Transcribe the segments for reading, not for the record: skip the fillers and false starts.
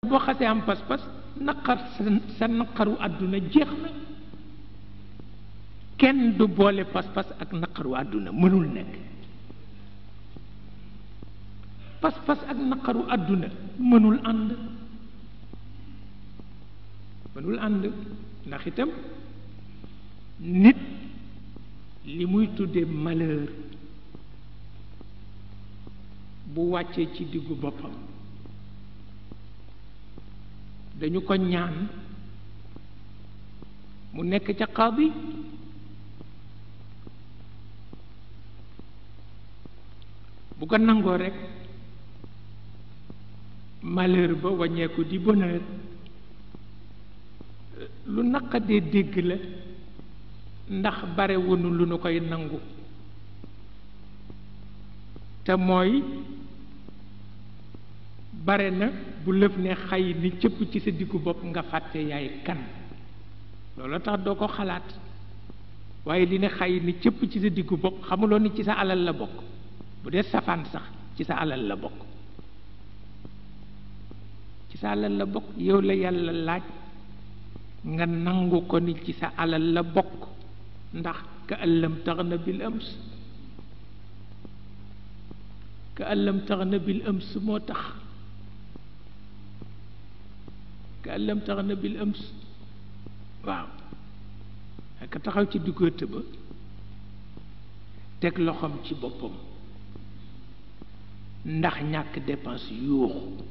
boo xasee am pas-pas naqar sa naqaru àdduna jeex na. kenn du boole pas-pas ak naqaru àdduna mënul nekk. pas-pas ak naqaru àdduna mënul ànd. mënul ànd ndax itam nit li muy tudde malheur bu wàccee ci diggu boppam dañu ko ñaan mu nekk ca qaadi bu ko nangoo rekk malheur ba wàññeeku di bonheur. lu naqadee dégg la ndax bare wonu lu nu koy nangu te mooy bare na bu lëf ne xay ni cëpp ci sa diggu bopp nga fàtte yaay kan loolu tax doo ko xalaat waaye li ne xay ni cëpp ci sa diggu bopp xamuloo ni ci sa alal la bokk bu dee safaan sax ci sa alal la bokk ci sa alal la bokk yow la yàlla laaj nga nangu ko ni ci sa alal la bokk ndax ka allam taxna bil ams ka allam taxna bil ams moo tax ka allam taxna bil ams waaw ka taxaw ci diggante ba teg loxoom ci boppam ndax ñàkk dépense yuuxu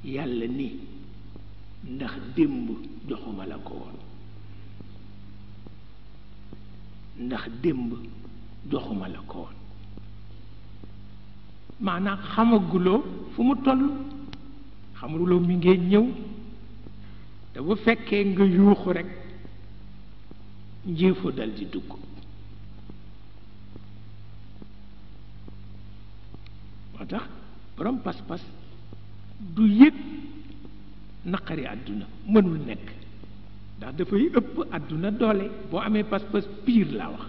yàlla ni ndax démb joxuma la ko woon ndax démb joxuma la ko woon maanaam xamaguloo fu mu toll xamuloo mi ngee ñëw te bu fekkee nga yuuxu rekk njéefoo dal di dugg moo tax borom pas-pas du yëg naqari àdduna mënul nekk ndax dafay ëpp àdduna doole boo amee pas-pas piir laa wax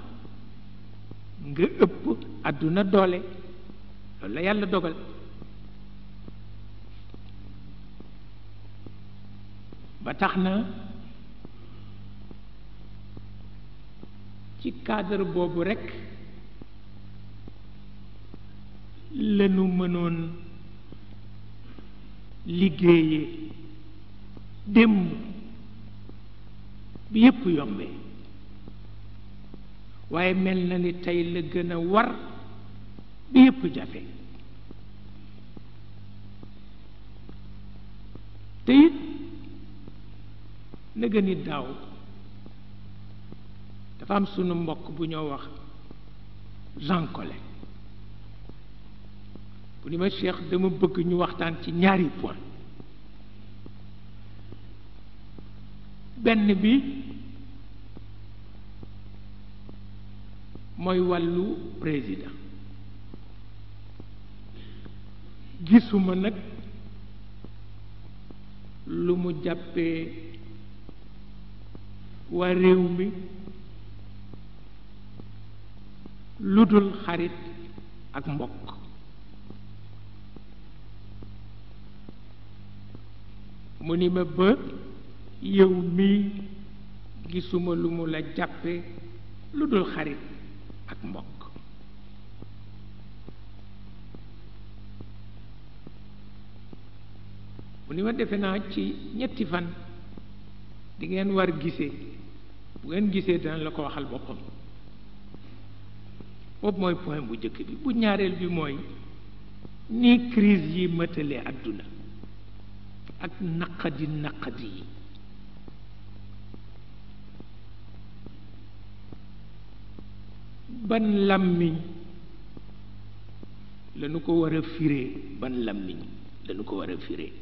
nga ëpp àdduna doole loolu la yàlla dogal ba tax na ci cadre boobu rekk lanu mënoon liggéeye démb bi yépp yombee waaye mel na ni tey la gën a war bi yépp jafe te it na gën it daaw dafa am sunu mbokk bu ñoo wax Jean Collin bu ni ma Cheikh dama bëgg ñu waxtaan ci ñaari point benn bi mooy wàllu président gisuma nag lu mu jàppee waa réew mi lu dul xarit ak mbokk mu ni ma ba yow mii gisuma lu mu la jàppe lu dul xarit ak mbokk mu ni ma defe naa ci ñetti fan di ngeen war gisee bu ngeen gisee dana la ko waxal boppam boobu mooy point bu njëkk bi bu ñaareel bi mooy ni crise yi mëtalee àdduna ak naqadi yi ban làmmiñ lañu ko war a firee ban làmmiñ lañu ko war a firee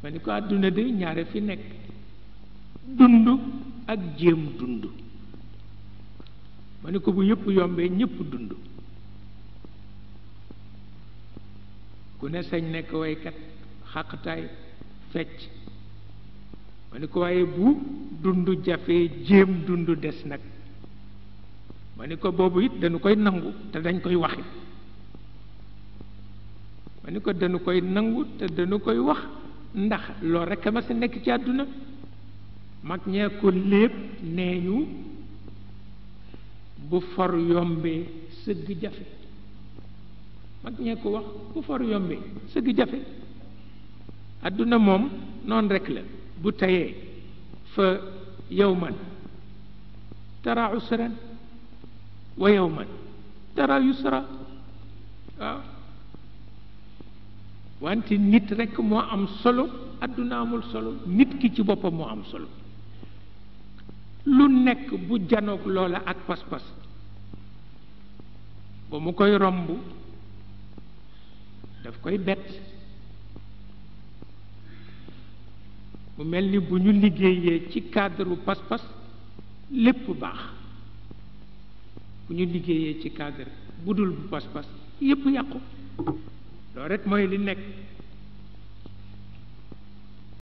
ma ni ko àdduna de ñaare fi nekk dund ak jéem dund ma ni ko bu yëpp yombee ñëpp dund ku ne sañ nekk waykat xaqtaay fecc ma ni ko waaye bu dund jafee jéem dund des nag ma ni ko boobu it dañu koy nangu te dañ koy waxit ma ni ko dañu koy nangu te dañu koy wax ndax loolu rekk ma sa nekk ci àdduna mag ñee ko lépp nee ñu bu for yombee sëgg jafe mag ñee ko wax bu for yombee sëgg jafe àdduna moom noonu rekk la bu tayee fa yawman tara usran wa yawman tara yusra waaw wante nit rekk moo am solo àdduna amul solo nit ki ci boppam moo am solo lu nekk bu janoog loola ak pas-pas ba mu koy romb daf koy bett mu mel ni bu ñu liggéeyee ci cadre pas-pas lépp baax bu ñu liggéeyee ci cadre bu dul bu pas-pas yépp yàqu loolu rek mooy li nekk